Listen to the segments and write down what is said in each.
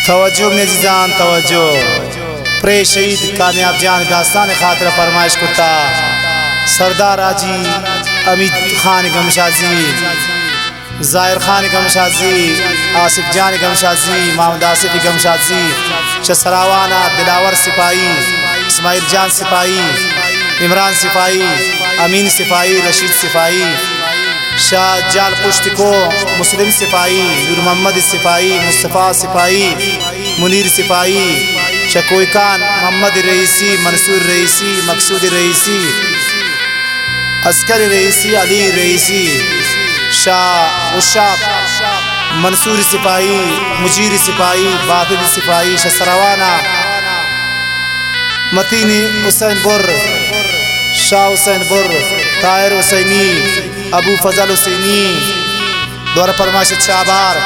तवज्जो में जीजान तवज्जो प्रे शहीद कामयाब जान दास्तान खातिर फरमाइश कुत्ता सरदार आजी अमीद खान गमशाजी ज़ाहिर खान गमशाजी आसिफ जान गमशाजी मोहम्मद आसिफ गमशाजी शसरावाना दिलावर सिपाही इस्माइल जान सिपाही इमरान सिपाही अमीन सिपाही रशीद सिपाही शाह जाल पुश्त को मुस्लिम सिपाही नूर मोहम्मद सिपाही मुस्तफ़ा सिपाही मुनीर सिपाही शकोई खान मोहम्मद रईसी मंसूर रईसी मकसूद रईसी अस्कर रईसी अली रईसी शाह उशाब मंसूर सिपाही मुजीर सिपाही बाफिद सिपाही शसरवाना मतीनी हुसैन बुर शाह हुसैन बुर ताहिर हुसैनी अबू फजल हुसैनी दौर फरमाश शाहबार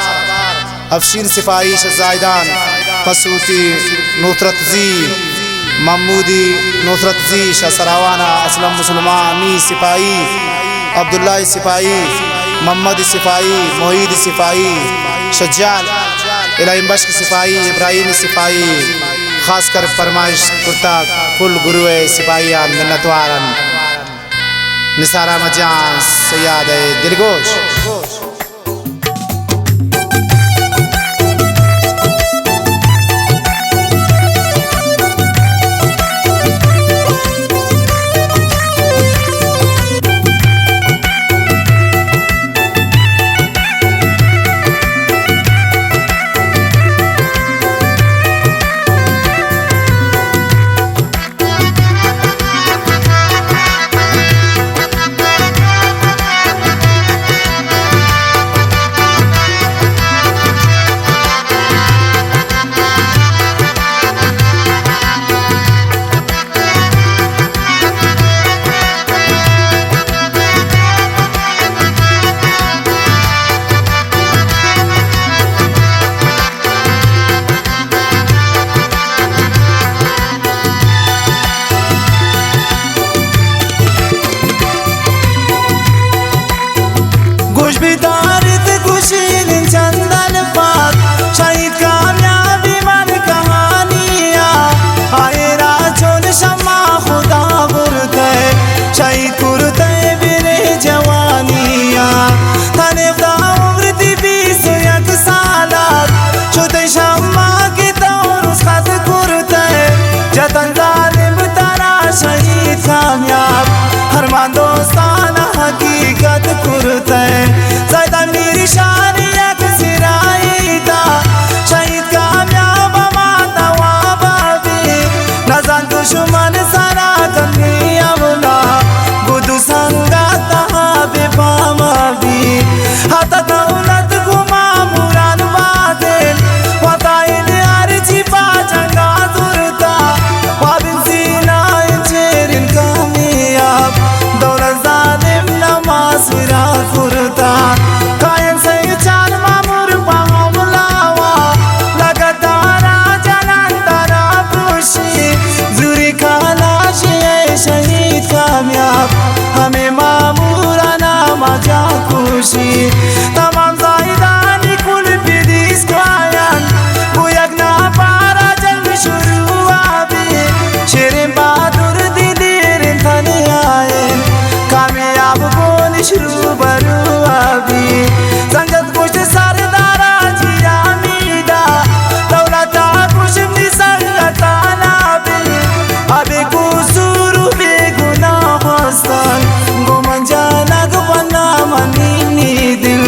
अफशीन सिपाही शजायदान मसूती नुसरत जी महमूदी नुसरत जी शसरावाना असलम मुसलमान मी सिपाही अब्दुल्ला सिपाही मोहम्मद सिपाही मोहीद सिपाही शज्जाल इलाम बश्क सिपाही इब्राहिम सिपाही खासकर फरमाइश कुर्ता कुल गुरु सिपाही मिन्नतवारन निसारा मजान सयाद दिलगोश हरमान दोस्ताना हकीकत कुरते ज़ायदा मेरी शानियत सिराईदा शहीद कामयाब माता वाबाबी नज़ान दुश्मन सारा गमी अवला बुदु संगाता बेपामाबी हाथा दौलत घुमा मुरान बादल वताइल अर्जी पाचंगा दुरता वाबिन सीना इंचेरिन कामयाब दौलत जालिम नमासिरा कुरता कायम से चाल मामूर पाहमलावा लगातारा जलंधरा खुशी जुरी खालाशी शहीद कामयाब हमें मामूरा नामा जा खुशी तमाम जायदानी कुल बिदिस कायन बुयगना पारा जंग शुरू आबी शेरे बहादुर दिलेर थने आयन कामयाब बोल शुरू बरू आबी संगत कुछ सरदारा जिया मीदा दौलता कुछ निसंगता नाबी अबे कुसूर बेगुनाह हसन गुमन जाना गवना मनी दिल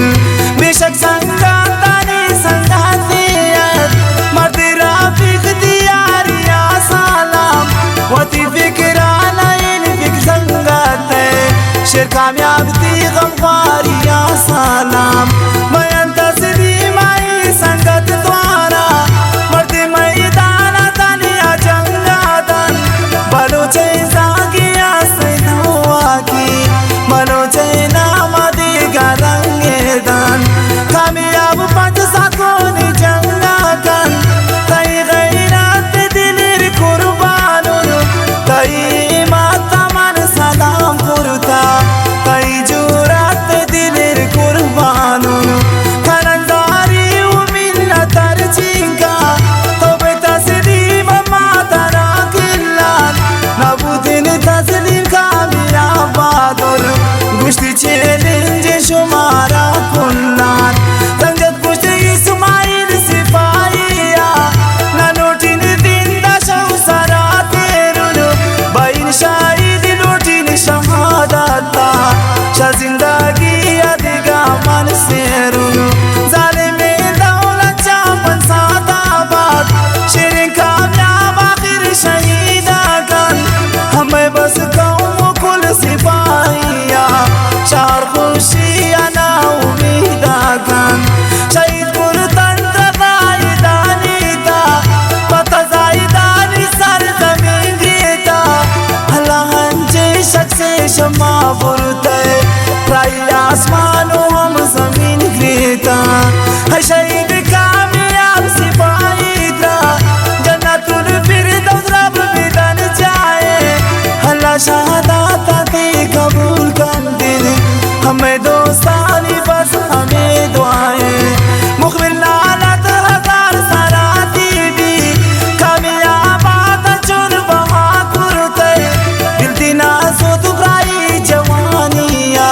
शमा बुरते प्राय आसमानों हम जमीन गिरता है शहीद कामयाब सिपाही था जन्नतुल फिरदौस रब बिदन जाए अल्लाह शहादत दी कबूल कर दे हमें दोस्तानी बस हमें दुआएं मुखबिर नालत हजार सराती भी कामयाबात चुन बहा कुरते दिल दिना सो दुबराई जवानिया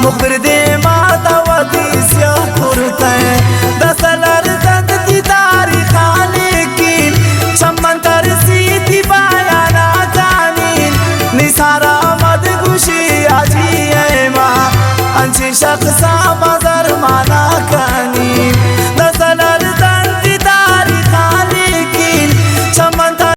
मुखबिर दे माता वती स्या कुरते दसलर दंद दी तारीख लेकिन चमन तरसी बायाना कानीन निसारा मद खुशी आजी है माँ अंशी शख्सा मजर माना